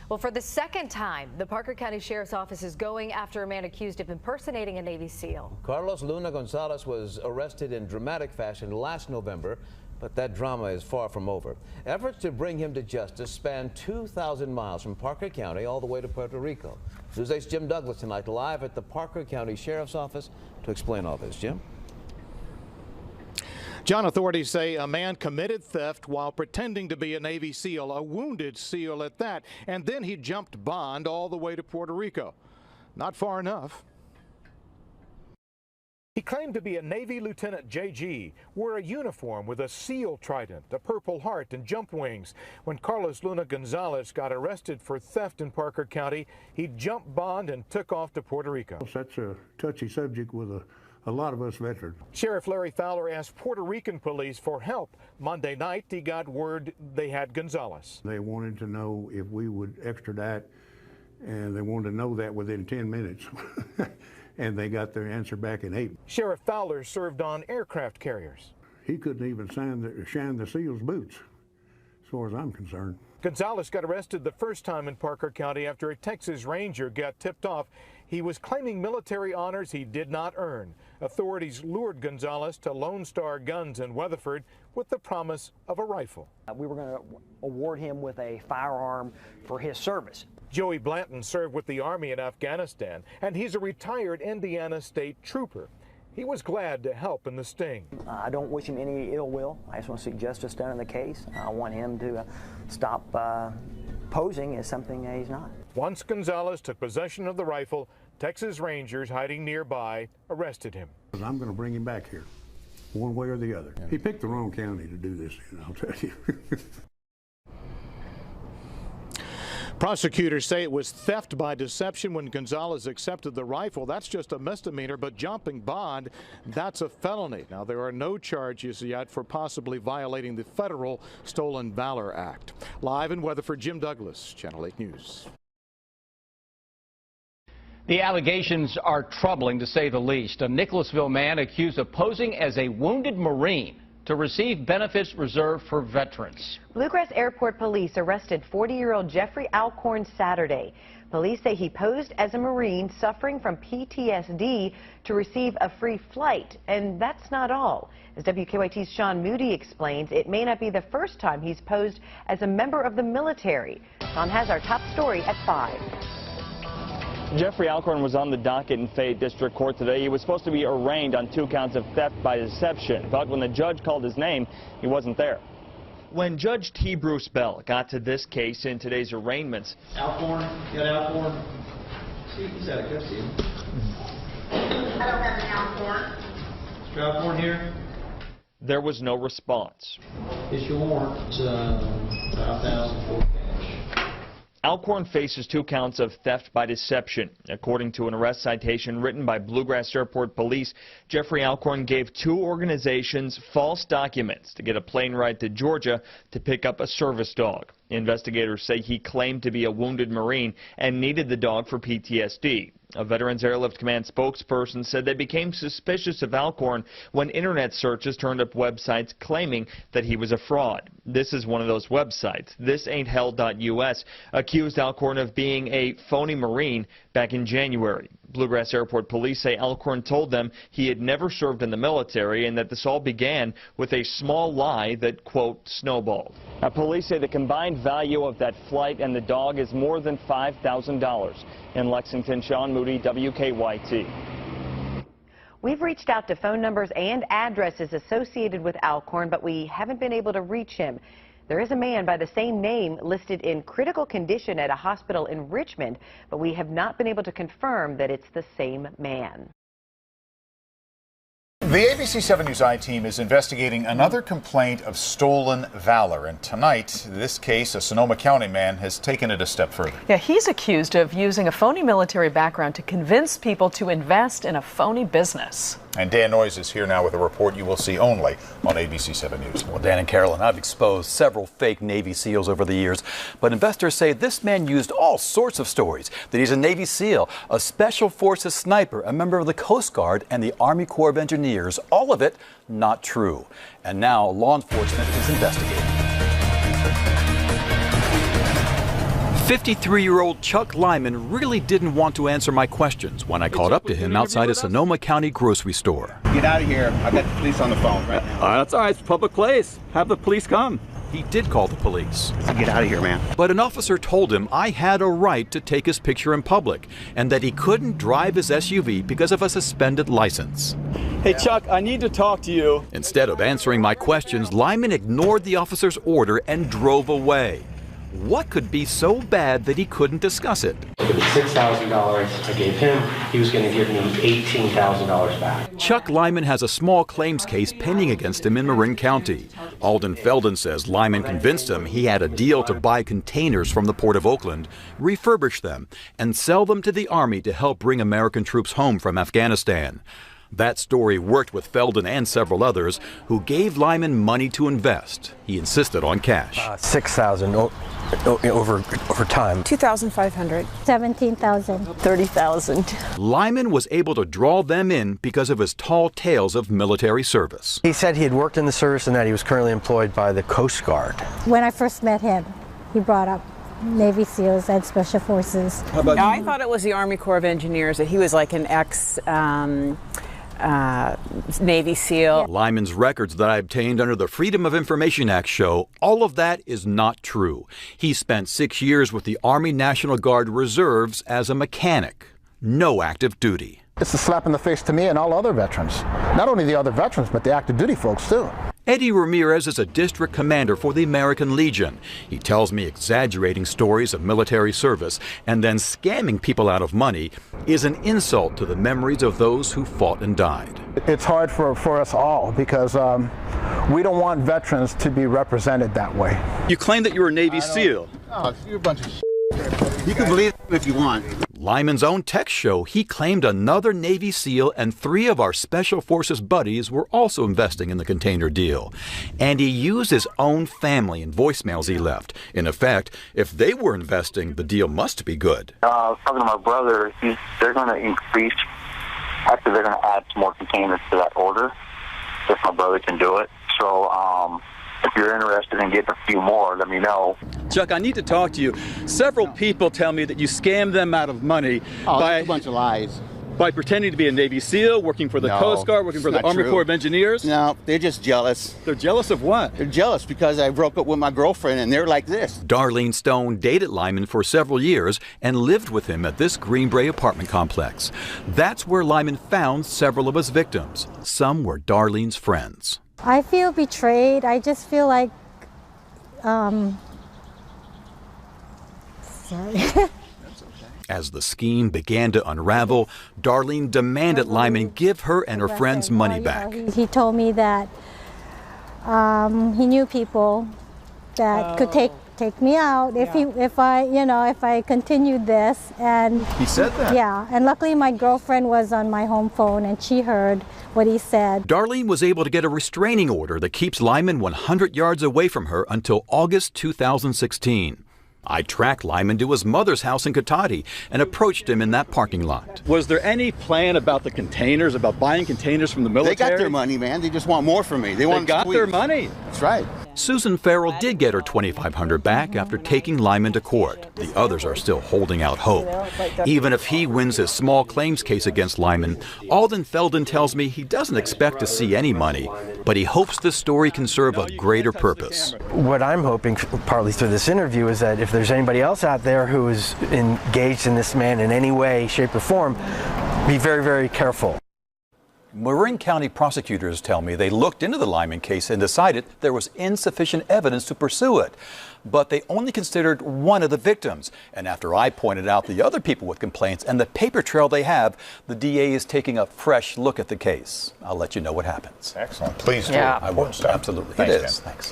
Well, for the second time, the Parker County Sheriff's Office is going after a man accused of impersonating a Navy SEAL. Carlos Luna Gonzalez was arrested in dramatic fashion last November, but that drama is far from over. Efforts to bring him to justice span 2,000 miles from Parker County all the way to Puerto Rico. Newsday's Jim Douglas tonight live at the Parker County Sheriff's Office to explain all this. Jim? John, authorities say a man committed theft while pretending to be a Navy SEAL, a wounded SEAL at that, and then he jumped bond all the way to Puerto Rico. Not far enough. He claimed to be a Navy Lieutenant JG, wore a uniform with a SEAL trident, a Purple Heart, and jump wings. When Carlos Luna Gonzalez got arrested for theft in Parker County, he jumped bond and took off to Puerto Rico. That's a touchy subject with a lot of us veterans. Sheriff Larry Fowler asked Puerto Rican police for help. Monday night, he got word they had Gonzalez. They wanted to know if we would extradite, and they wanted to know that within 10 minutes. And they got their answer back in 8. Sheriff Fowler served on aircraft carriers. He couldn't even shine the SEAL's boots, as far as I'm concerned. Gonzalez got arrested the first time in Parker County after a Texas Ranger got tipped off he was claiming military honors he did not earn. Authorities lured Gonzalez to Lone Star Guns in Weatherford with the promise of a rifle. We were going to award him with a firearm for his service. Joey Blanton served with the Army in Afghanistan, and he's a retired Indiana State Trooper. He was glad to help in the sting. I don't wish him any ill will. I just want to see justice done in the case. I want him to stop posing as something he's not. Once Gonzalez took possession of the rifle, Texas Rangers hiding nearby arrested him. I'm going to bring him back here, one way or the other. He picked the wrong county to do this in, I'll tell you. Prosecutors say it was theft by deception when Gonzalez accepted the rifle. That's just a misdemeanor, but jumping bond, that's a felony. Now, there are no charges yet for possibly violating the federal Stolen Valor Act. Live in Weatherford, Jim Douglas, Channel 8 News. The allegations are troubling, to say the least. A Nicholasville man accused of posing as a wounded Marine to receive benefits reserved for veterans. Bluegrass Airport police arrested 40-year-old Jeffrey Alcorn Saturday. Police say he posed as a Marine suffering from PTSD to receive a free flight. And that's not all. As WKYT's Sean Moody explains, it may not be the first time he's posed as a member of the military. Sean has our top story at 5. Jeffrey Alcorn was on the docket in Fayette District Court today. He was supposed to be arraigned on 2 counts of theft by deception, but when the judge called his name, he wasn't there. When Judge T. Bruce Bell got to this case in today's arraignments, Alcorn, you got Alcorn? See, he's had a good season. I don't have an Alcorn. Mr. Alcorn here? there was no response. It's your warrant. It's $5,000 for cash. Alcorn faces 2 counts of theft by deception. According to an arrest citation written by Bluegrass Airport Police, Jeffrey Alcorn gave 2 organizations false documents to get a plane ride to Georgia to pick up a service dog. Investigators say he claimed to be a wounded Marine and needed the dog for PTSD. A Veterans Airlift Command spokesperson said they became suspicious of Alcorn when internet searches turned up websites claiming that he was a fraud. This is one of those websites. ThisAin'tHell.us accused Alcorn of being a phony Marine back in January. Bluegrass Airport Police say Alcorn told them he had never served in the military and that this all began with a small lie that, quote, snowballed. Now, police say the combined value of that flight and the dog is more than $5,000. In Lexington, Sean Moody, WKYT. We've reached out to phone numbers and addresses associated with Alcorn, but we haven't been able to reach him. There is a man by the same name listed in critical condition at a hospital in Richmond, but we have not been able to confirm that it's the same man. The ABC 7 News I-team is investigating another complaint of stolen valor, and tonight, this case, a Sonoma County man has taken it a step further. Yeah, he's accused of using a phony military background to convince people to invest in a phony business. And Dan Noyes is here now with a report you will see only on ABC 7 News. Well, Dan and Carolyn, I've exposed several fake Navy SEALs over the years, but investors say this man used all sorts of stories, that he's a Navy SEAL, a Special Forces sniper, a member of the Coast Guard, and the Army Corps of Engineers. All of it not true. And now law enforcement is investigating. 53-year-old Chuck Lyman really didn't want to answer my questions when I caught up to him outside a Sonoma County grocery store. Get out of here. I've got the police on the phone right now. That's all right. It's a public place. Have the police come. He did call the police. Get out of here, man. But an officer told him I had a right to take his picture in public and that he couldn't drive his SUV because of a suspended license. Hey, Chuck, I need to talk to you. Instead of answering my questions, Lyman ignored the officer's order and drove away. What could be so bad that he couldn't discuss it? It was $6,000 I gave him. He was going to give me $18,000 back. Chuck Lyman has a small claims case pending against him in Marin County. Alden Felden says Lyman convinced him he had a deal to buy containers from the Port of Oakland, refurbish them, and sell them to the Army to help bring American troops home from Afghanistan. That story worked with Felden and several others who gave Lyman money to invest. He insisted on cash. $6,000 over time. $2,500. $17,000. $30,000. Lyman was able to draw them in because of his tall tales of military service. He said he had worked in the service and that he was currently employed by the Coast Guard. When I first met him, he brought up Navy SEALs and Special Forces. Now, I thought it was the Army Corps of Engineers, that he was like an Navy SEAL. Lyman's records that I obtained under the Freedom of Information Act show all of that is not true. He spent 6 years with the Army National Guard Reserves as a mechanic. No active duty. It's a slap in the face to me and all other veterans. Not only the other veterans, but the active duty folks too. Eddie Ramirez is a district commander for the American Legion. He tells me exaggerating stories of military service and then scamming people out of money is an insult to the memories of those who fought and died. It's hard for us all because we don't want veterans to be represented that way. You claim that you were a Navy SEAL. Oh, you're a bunch of You can believe it if you want. Lyman's own text show he claimed another Navy SEAL and 3 of our Special Forces buddies were also investing in the container deal. And he used his own family in voicemails he left. In effect, if they were investing, the deal must be good. Talking to my brother, they're going to increase, actually they're going to add some more containers to that order, if my brother can do it. So, if you're interested in getting a few more, let me know. Chuck, I need to talk to you. Several people tell me that you scammed them out of money by a bunch of lies. By pretending to be a Navy SEAL, working for the Coast Guard, working for the Army Corps of Engineers. No, they're just jealous. They're jealous of what? They're jealous because I broke up with my girlfriend and they're like this. Darlene Stone dated Lyman for several years and lived with him at this Greenbrae apartment complex. That's where Lyman found several of his victims. Some were Darlene's friends. I feel betrayed. I just feel like, sorry. As the scheme began to unravel, Darlene demanded Lyman give her and her friends money back. He told me that he knew people that could take me out if I continued this. And he said that? Yeah, and luckily my girlfriend was on my home phone and she heard what he said. Darlene was able to get a restraining order that keeps Lyman 100 yards away from her until August 2016. I tracked Lyman to his mother's house in Cotati and approached him in that parking lot. Was there any plan about the containers, about buying containers from the military? They got their money, man. They just want more from me. They got their money. That's right. Susan Farrell did get her $2,500 back after taking Lyman to court. The others are still holding out hope. Even if he wins his small claims case against Lyman, Alden Felden tells me he doesn't expect to see any money, but he hopes this story can serve a greater purpose. What I'm hoping, partly through this interview, is that if there's anybody else out there who is engaged in this man in any way, shape, or form, be very, very careful. Marin County prosecutors tell me they looked into the Lyman case and decided there was insufficient evidence to pursue it. But they only considered one of the victims. And after I pointed out the other people with complaints and the paper trail they have, the DA is taking a fresh look at the case. I'll let you know what happens. Excellent. Please do. Yeah. I will. Absolutely. Thanks, it is. Tim. Thanks.